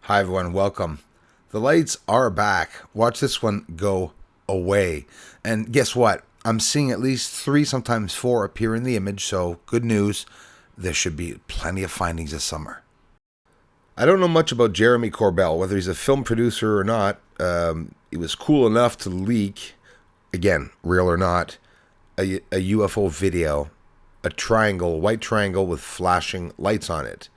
Hi everyone, welcome. The lights are back. Watch this one go away. And guess what? I'm seeing at least 3, sometimes 4 appear in the image, so good news. There should be plenty of findings this summer. I don't know much about Jeremy Corbell, whether he's a film producer or not. He was cool enough to leak, again, real or not, a UFO video, a triangle, white triangle with flashing lights on it.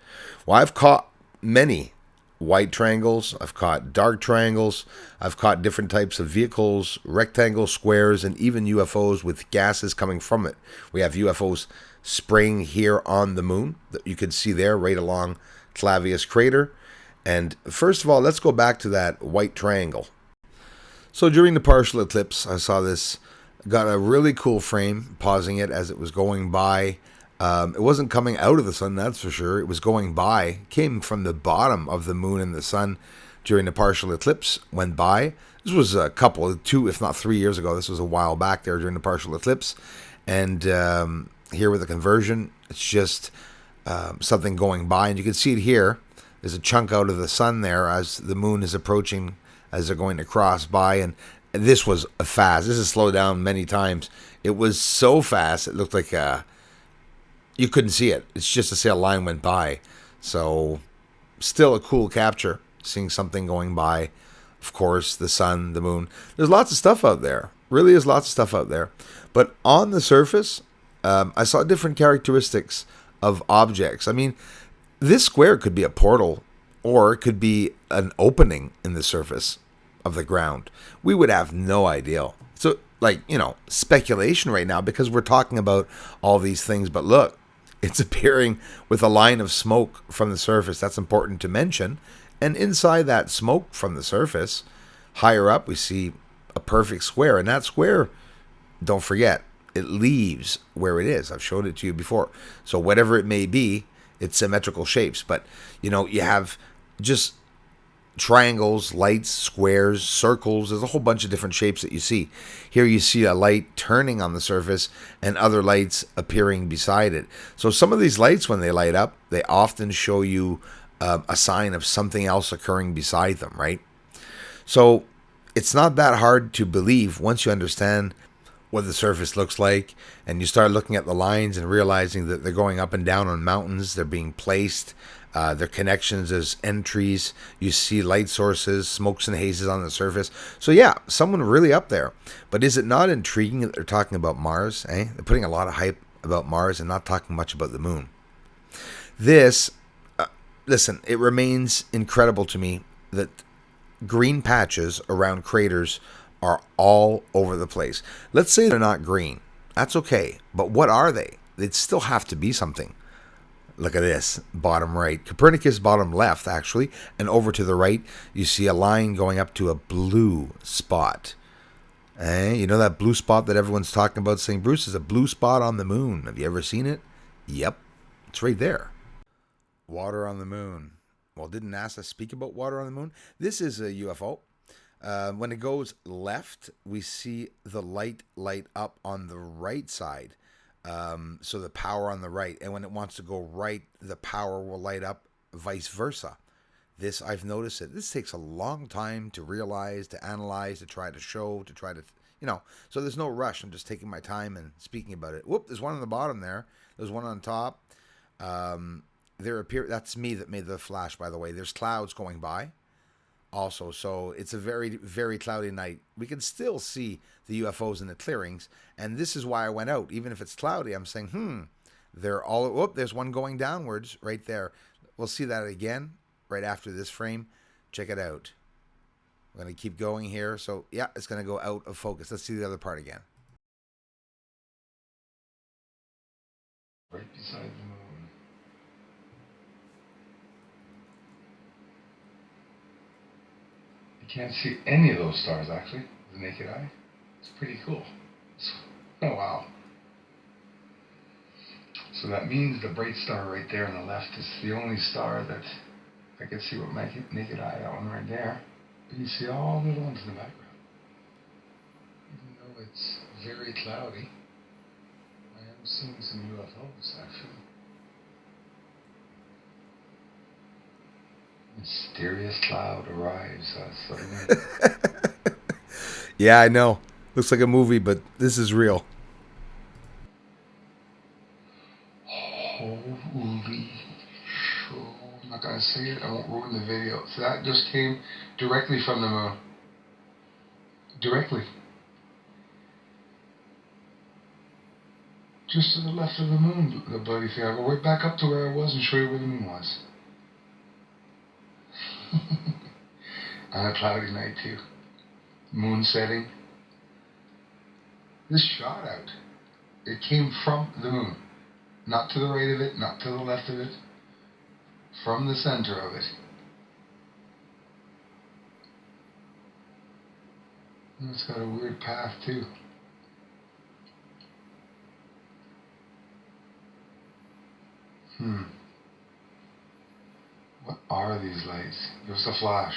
Well, I've caught many white triangles, I've caught dark triangles, I've caught different types of vehicles, rectangles, squares, and even UFOs with gases coming from it. We have UFOs spraying here on the moon that you can see there right along Clavius crater. And first of all, let's go back to that white triangle. So during the partial eclipse, I saw this, got a really cool frame, pausing it as it was going by. It wasn't coming out of the sun, that's for sure. It was going by, came from the bottom of the moon and the sun during the partial eclipse, went by. This was a couple, 2, if not 3 years ago. This was a while back there during the partial eclipse. And here with the conversion, it's just something going by. And you can see it here. There's a chunk out of the sun there as the moon is approaching, as they're going to cross by. And this was fast. This has slowed down many times. It was so fast, it looked like you couldn't see it. It's just to say a line went by. So still a cool capture, seeing something going by. Of course, the sun, the moon. There's lots of stuff out there. Really is lots of stuff out there. But on the surface, I saw different characteristics of objects. I mean, this square could be a portal, or it could be an opening in the surface of the ground. We would have no idea. So, speculation right now because we're talking about all these things. But look, it's appearing with a line of smoke from the surface. That's important to mention. And inside that smoke from the surface, higher up, we see a perfect square. And that square, don't forget, it leaves where it is. I've showed it to you before. So whatever it may be, it's symmetrical shapes. But, you have just triangles, lights, squares, circles. There's a whole bunch of different shapes that you see. Here you see a light turning on the surface and other lights appearing beside it. So some of these lights, when they light up, they often show you a sign of something else occurring beside them, right? So it's not that hard to believe once you understand what the surface looks like and you start looking at the lines and realizing that they're going up and down on mountains. They're being placed. Their connections as entries. You see light sources, smokes and hazes on the surface. So yeah, someone really up there. But is it not intriguing that they're talking about Mars? They're putting a lot of hype about Mars and not talking much about the moon. This, listen, it remains incredible to me that green patches around craters are all over the place. Let's say they're not green. That's okay. But what are they? They'd still have to be something. Look at this, bottom right. Copernicus bottom left, actually. And over to the right, you see a line going up to a blue spot. You know that blue spot that everyone's talking about, saying, Bruce, there's a blue spot on the moon. Have you ever seen it? Yep, it's right there. Water on the moon. Well, didn't NASA speak about water on the moon? This is a UFO. When it goes left, we see the light up on the right side. So the power on the right, and when it wants to go right, the power will light up, vice versa. This, I've noticed it. This takes a long time to realize, to analyze, to try to show, to try to, so there's no rush. I'm just taking my time and speaking about it. Whoop, there's one on the bottom there. There's one on top. That's me that made the flash, by the way. There's clouds going by also, so it's a very, very cloudy night. We can still see the UFOs in the clearings, and this is why I went out. Even if it's cloudy, I'm saying, they're all, whoop, there's one going downwards right there. We'll see that again right after this frame. Check it out. I'm going to keep going here. So yeah, it's going to go out of focus. Let's see the other part again. Right beside the moon. You can't see any of those stars, actually, with the naked eye. It's pretty cool. Oh, wow. So that means the bright star right there on the left is the only star that I can see with my naked eye, that one right there. But you see all the little ones in the background. Even though it's very cloudy, I am seeing some UFOs, actually. Mysterious cloud arrives suddenly. Yeah, I know. Looks like a movie, but this is real. Holy shit. I'm not gonna say it, I won't ruin the video. So that just came directly from the moon. Directly. Just to the left of the moon, the bloody thing. I'll go right back up to where I was and show you where the moon was. On a cloudy night too. Moon setting. This shot out. It came from the moon. Not to the right of it, not to the left of it. From the center of it. And it's got a weird path too. What are these lights? Just a flash.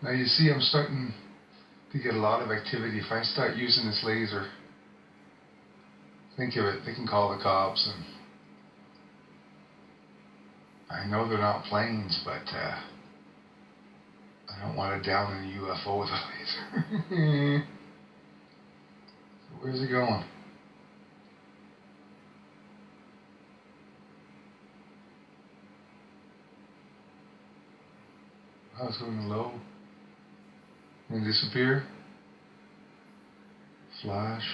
Now you see I'm starting to get a lot of activity. If I start using this laser, think of it, they can call the cops. And I know they're not planes, but I don't want to down in a UFO with a laser. So where's it going? Oh, it's going low. And disappear. Flash.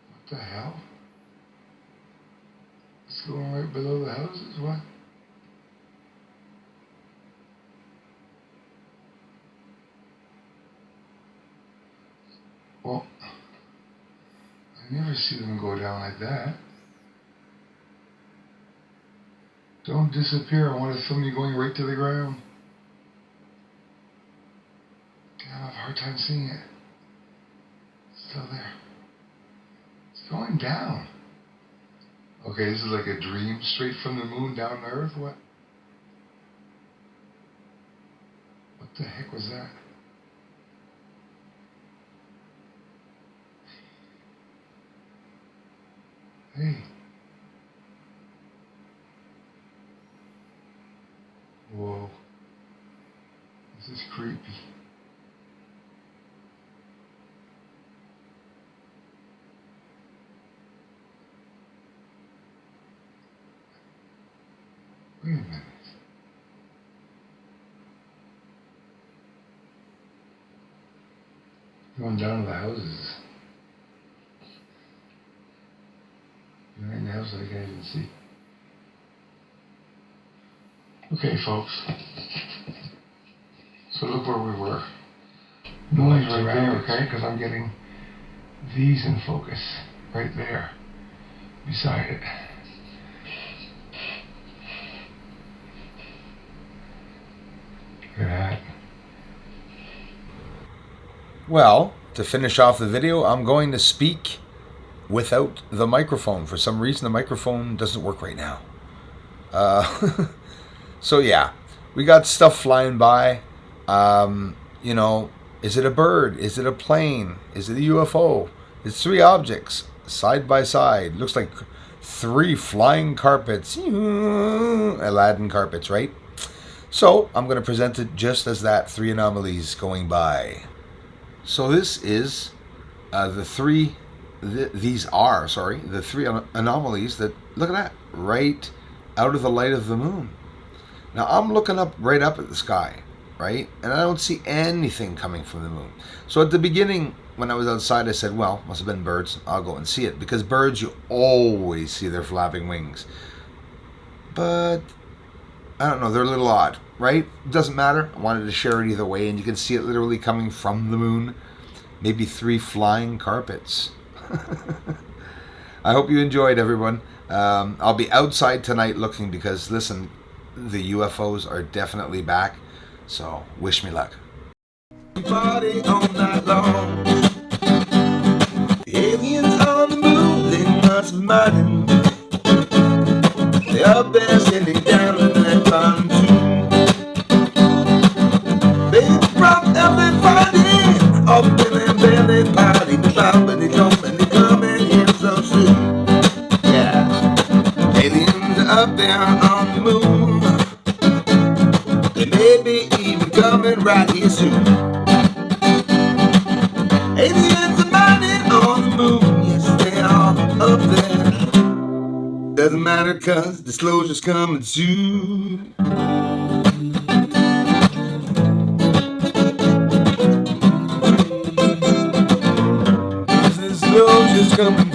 What the hell? It's going right below the houses? What? Well, I never see them go down like that. Don't disappear. I want to film you going right to the ground. I have a hard time seeing it. It's still there. It's going down. Okay, this is like a dream straight from the moon down to Earth. What? What the heck was that? Hey. Whoa. This is creepy. Wait a minute. Going down to the houses. Behind the house I can't even see. Okay, folks. So look where we were. Noise right there, okay? Because I'm getting these in focus. Right there. Beside it. Look at that. Well, to finish off the video, I'm going to speak without the microphone. For some reason, the microphone doesn't work right now. So yeah, we got stuff flying by. You know, is it a bird? Is it a plane? Is it a UFO? It's three objects side by side. Looks like three flying carpets. Aladdin carpets, right? So I'm going to present it just as that, three anomalies going by. So this is the three anomalies that, look at that, right out of the light of the moon. Now I'm looking right up at the sky, right? And I don't see anything coming from the moon. So at the beginning, when I was outside, I said, well, must have been birds. I'll go and see it. Because birds, you always see their flapping wings. But, I don't know, they're a little odd, right? It doesn't matter. I wanted to share it either way. And you can see it literally coming from the moon. Maybe three flying carpets. I hope you enjoyed, everyone. I'll be outside tonight looking because, listen, the UFOs are definitely back. So, wish me luck. Party all night long. The aliens on the moon, they must be mighty. They up there sitting down in that pontoon. They drop everybody up in their belly party. But they coming here so soon. soon. Aliens are mining on the moon, yes they are up there. Doesn't matter cause disclosure's coming soon. Disclosure's coming